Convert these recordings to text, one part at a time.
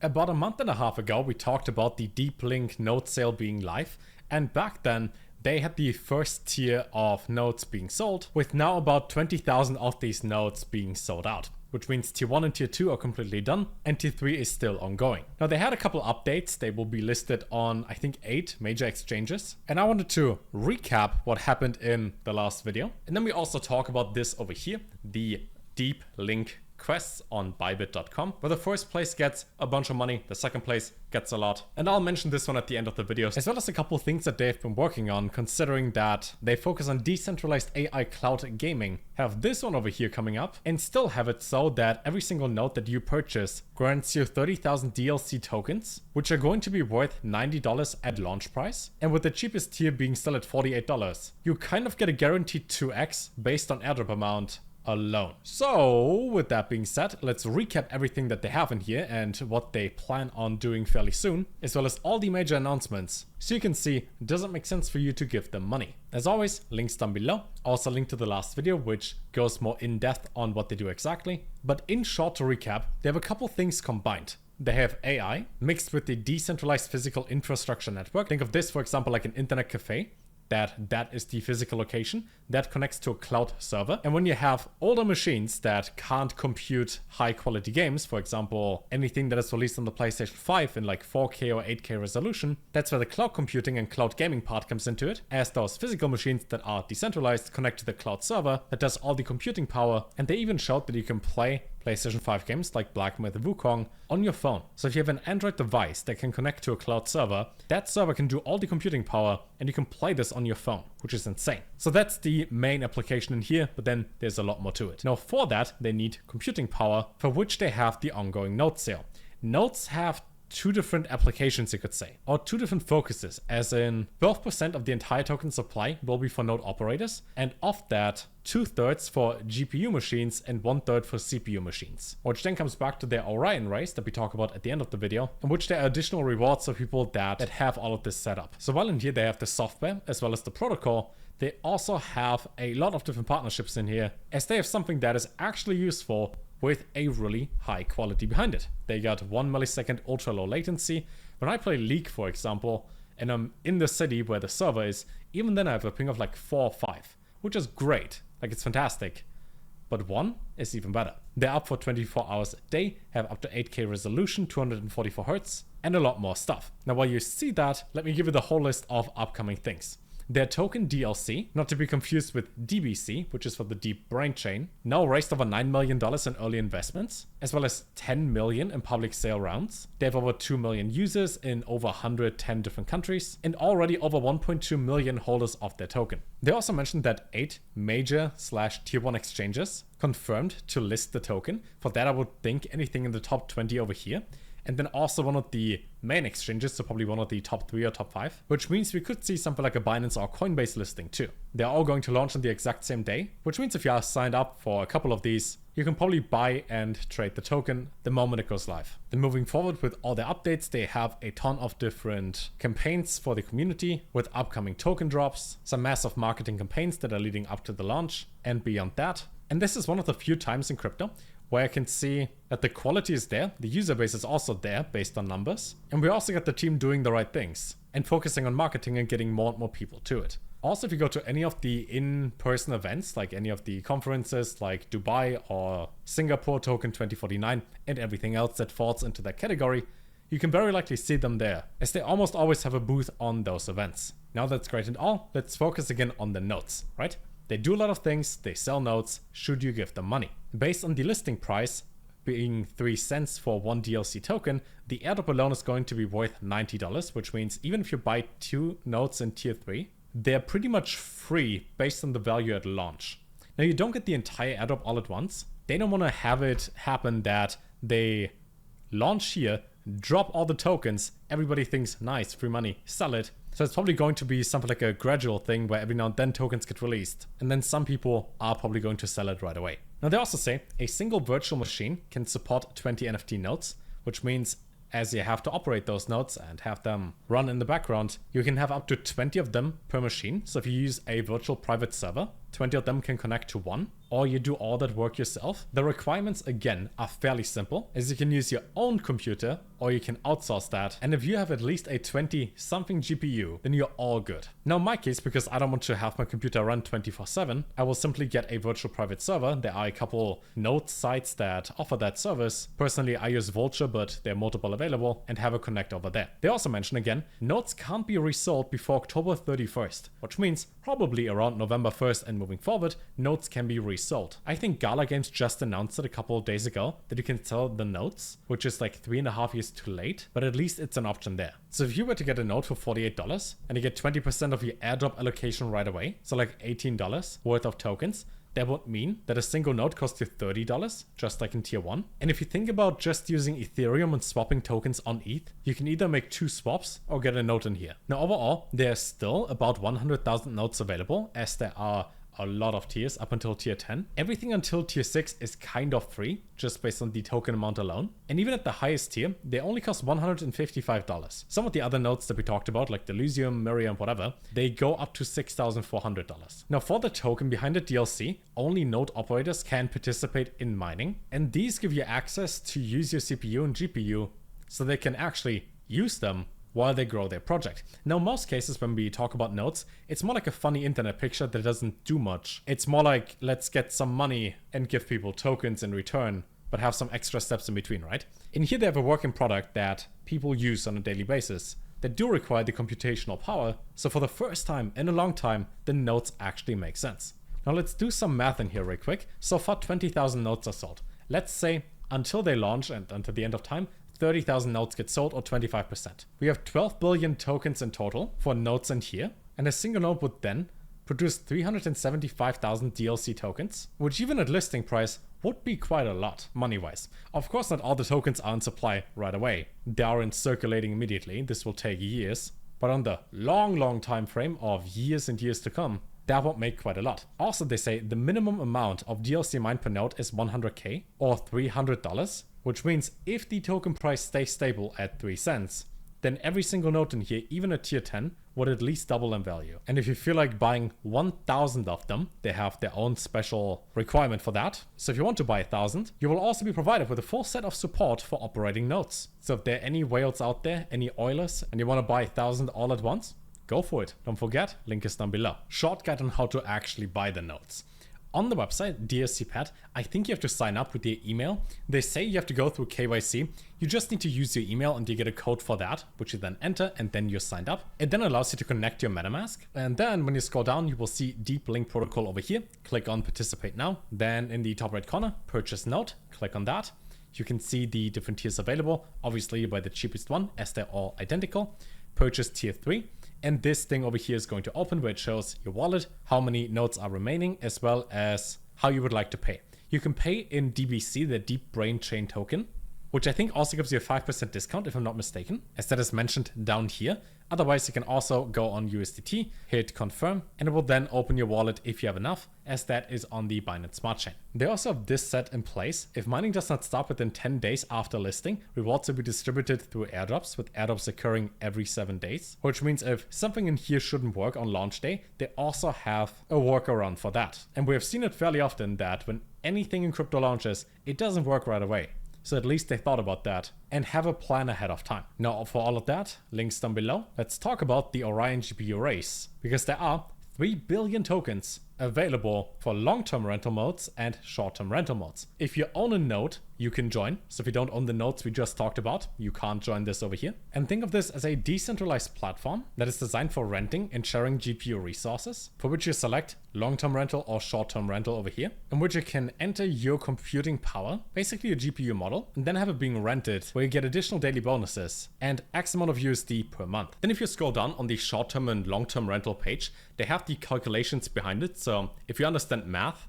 About a month and a half ago, we talked about the DeepLink node sale being live, and back then they had the first tier of nodes being sold, with now about 20,000 of these nodes being sold out, which means tier 1 and tier 2 are completely done, and tier 3 is still ongoing. Now they had a couple updates, they will be listed on I think 8 major exchanges, and I wanted to recap what happened in the last video, and then we also talk about this over here, the DeepLink quests on bybit.com, where the first place gets a bunch of money, the second place gets a lot. And I'll mention this one at the end of the video, as well as a couple of things that they've been working on, considering that they focus on decentralized AI cloud gaming, have this one over here coming up, and still have it so that every single node that you purchase grants you 30,000 DLC tokens, which are going to be worth $90 at launch price, and with the cheapest tier being still at $48. You kind of get a guaranteed 2x based on airdrop amount alone. So with that being said, let's recap everything that they have in here and what they plan on doing fairly soon, as well as all the major announcements, so you can see does it make sense for you to give them money. As always, links down below, also link to the last video which goes more in depth on what they do exactly. But in short, to recap, they have a couple things combined. They have AI mixed with the decentralized physical infrastructure network. Think of this, for example, like an internet cafe. That is the physical location that connects to a cloud server. And when you have older machines that can't compute high quality games, for example, anything that is released on the PlayStation 5 in like 4K or 8K resolution, that's where the cloud computing and cloud gaming part comes into it, as those physical machines that are decentralized connect to the cloud server that does all the computing power. And they even showed that you can play PlayStation 5 games like Black Myth Wukong on your phone. So if you have an Android device that can connect to a cloud server, that server can do all the computing power and you can play this on your phone, which is insane. So that's the main application in here, but then there's a lot more to it. Now for that, they need computing power, for which they have the ongoing node sale. Nodes have two different applications, you could say, or two different focuses, as in 12% of the entire token supply will be for node operators, and of that, 2/3 for GPU machines and 1/3 for CPU machines. Which then comes back to their Orion race that we talk about at the end of the video, in which there are additional rewards for people that have all of this set up. So while in here they have the software as well as the protocol, they also have a lot of different partnerships in here, as they have something that is actually useful with a really high quality behind it. They got 1 millisecond ultra low latency. When I play League, for example, and I'm in the city where the server is, even then I have a ping of like 4 or 5, which is great. Like, it's fantastic. But 1 is even better. They're up for 24 hours a day, have up to 8K resolution, 244 Hz, and a lot more stuff. Now, while you see that, let me give you the whole list of upcoming things. Their token DLC, not to be confused with DBC, which is for the Deep Brain Chain, now raised over $9 million in early investments, as well as 10 million in public sale rounds. They have over 2 million users in over 110 different countries, and already over 1.2 million holders of their token. They also mentioned that 8 major / tier 1 exchanges confirmed to list the token. For that, I would think anything in the top 20 over here. And then also one of the main exchanges, so probably one of the top 3 or top 5, which means we could see something like a Binance or Coinbase listing too. They're all going to launch on the exact same day, which means if you are signed up for a couple of these, you can probably buy and trade the token the moment it goes live. Then moving forward with all their updates, they have a ton of different campaigns for the community with upcoming token drops, some massive marketing campaigns that are leading up to the launch and beyond that. And this is one of the few times in crypto where I can see that the quality is there, the user base is also there based on numbers, and we also got the team doing the right things and focusing on marketing and getting more and more people to it. Also, if you go to any of the in-person events, like any of the conferences like Dubai or Singapore Token 2049 and everything else that falls into that category, you can very likely see them there, as they almost always have a booth on those events. Now that's great and all, let's focus again on the nodes, right? They do a lot of things, they sell nodes, should you give them money? Based on the listing price being 3 cents for 1 DLC token, the airdrop alone is going to be worth $90, which means even if you buy 2 nodes in tier 3, they're pretty much free based on the value at launch. Now you don't get the entire airdrop all at once. They don't want to have it happen that they launch here, drop all the tokens, everybody thinks nice, free money, sell it. So it's probably going to be something like a gradual thing where every now and then tokens get released, and then some people are probably going to sell it right away. Now they also say a single virtual machine can support 20 NFT nodes, which means as you have to operate those nodes and have them run in the background, you can have up to 20 of them per machine. So if you use a virtual private server, 20 of them can connect to one, or you do all that work yourself. The requirements again are fairly simple, as you can use your own computer or you can outsource that. And if you have at least a 20 something GPU, then you're all good. Now in my case, because I don't want to have my computer run 24/7, I will simply get a virtual private server. There are a couple node sites that offer that service. Personally, I use Vulture, but there are multiple available, and have a connect over there. They also mention again, nodes can't be resold before October 31st, which means probably around November 1st and moving forward, nodes can be resold. I think Gala Games just announced it a couple of days ago that you can sell the nodes, which is like 3.5 years too late, but at least it's an option there. So if you were to get a node for $48 and you get 20% of your airdrop allocation right away, so like $18 worth of tokens, that would mean that a single node costs you $30, just like in tier 1. And if you think about just using Ethereum and swapping tokens on ETH, you can either make 2 swaps or get a node in here. Now overall, there's still about 100,000 nodes available, as there are a lot of tiers up until tier 10. Everything until tier 6 is kind of free, just based on the token amount alone. And even at the highest tier, they only cost $155. Some of the other nodes that we talked about, like Delusium, Miriam, whatever, they go up to $6,400. Now for the token behind the DLC, only node operators can participate in mining. And these give you access to use your CPU and GPU so they can actually use them while they grow their project. Now, in most cases when we talk about nodes, it's more like a funny internet picture that doesn't do much. It's more like, let's get some money and give people tokens in return, but have some extra steps in between, right? In here they have a working product that people use on a daily basis that do require the computational power. So for the first time in a long time, the nodes actually make sense. Now let's do some math in here real quick. So far 20,000 nodes are sold. Let's say until they launch and until the end of time, 30,000 nodes get sold, or 25%. We have 12 billion tokens in total for nodes in here, and a single node would then produce 375,000 DLC tokens, which even at listing price would be quite a lot money-wise. Of course, not all the tokens are in supply right away. They aren't circulating immediately. This will take years, but on the long time frame of years and years to come, that won't make quite a lot. Also, they say the minimum amount of DLC mined per node is 100k or $300, which means if the token price stays stable at 3 cents, then every single node in here, even at tier 10, would at least double in value. And if you feel like buying 1,000 of them, they have their own special requirement for that. So if you want to buy 1,000, you will also be provided with a full set of support for operating nodes. So if there are any whales out there, any oilers, and you want to buy 1,000 all at once, go for it. Don't forget, link is down below. Short guide on how to actually buy the nodes. On the website, DSCPad, I think you have to sign up with your email. They say you have to go through KYC. You just need to use your email and you get a code for that, which you then enter, and then you're signed up. It then allows you to connect your MetaMask. And then when you scroll down, you will see DeepLink protocol over here. Click on participate now. Then in the top right corner, purchase node, click on that. You can see the different tiers available. Obviously you buy the cheapest one, as they're all identical. Purchase tier 3. And this thing over here is going to open, where it shows your wallet, how many nodes are remaining, as well as how you would like to pay. You can pay in DBC, the Deep Brain Chain token, which I think also gives you a 5% discount if I'm not mistaken, as that is mentioned down here. Otherwise, you can also go on USDT, hit confirm, and it will then open your wallet if you have enough, as that is on the Binance Smart Chain. They also have this set in place. If mining does not stop within 10 days after listing, rewards will be distributed through airdrops, with airdrops occurring every 7 days, which means if something in here shouldn't work on launch day, they also have a workaround for that. And we have seen it fairly often that when anything in crypto launches, it doesn't work right away. So at least they thought about that and have a plan ahead of time. Now for all of that, links down below. Let's talk about the Orion GPU race, because there are 3 billion tokens available for long-term rental modes and short-term rental modes. If you own a node, you can join. So if you don't own the nodes we just talked about, you can't join this over here. And think of this as a decentralized platform that is designed for renting and sharing GPU resources, for which you select long-term rental or short-term rental over here, in which you can enter your computing power, basically a GPU model, and then have it being rented, where you get additional daily bonuses and X amount of USD per month. Then if you scroll down on the short-term and long-term rental page, they have the calculations behind it. So if you understand math,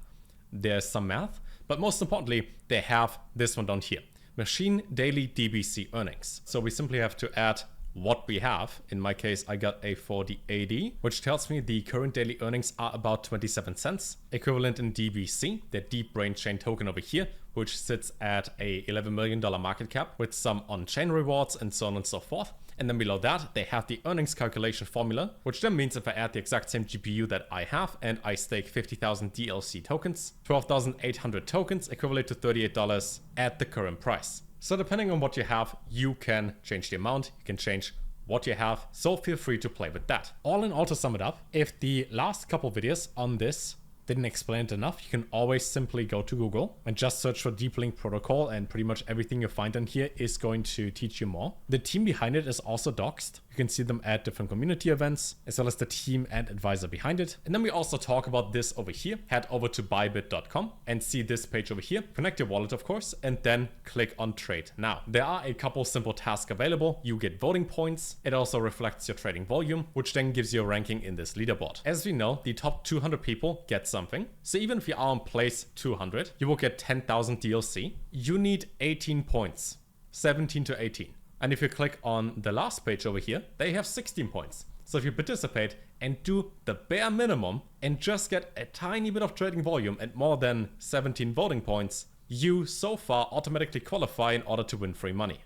there's some math, but most importantly, they have this one down here, machine daily DBC earnings. So we simply have to add what we have. In my case, I got a 4080, which tells me the current daily earnings are about 27 cents, equivalent in DBC, the deep brain chain token over here, which sits at a $11 million market cap with some on-chain rewards and so on and so forth. And then below that, they have the earnings calculation formula, which then means if I add the exact same GPU that I have and I stake 50,000 DLC tokens, 12,800 tokens equivalent to $38 at the current price. So depending on what you have, you can change the amount, you can change what you have, so feel free to play with that. All in all, to sum it up, if the last couple videos on this didn't explain it enough, you can always simply go to Google and just search for DeepLink protocol, and pretty much everything you find on here is going to teach you more. The team behind it is also doxed. You can see them at different community events, as well as the team and advisor behind it. And then we also talk about this over here. Head over to bybit.com and see this page over here. Connect your wallet, of course, and then click on trade now. There are a couple simple tasks available. You get voting points. It also reflects your trading volume, which then gives you a ranking in this leaderboard. As we know, the top 200 people get something. So even if you are on place 200, you will get 10,000 DLC. You need 18 points, 17 to 18. And if you click on the last page over here, they have 16 points. So if you participate and do the bare minimum and just get a tiny bit of trading volume and more than 17 voting points, you so far automatically qualify in order to win free money.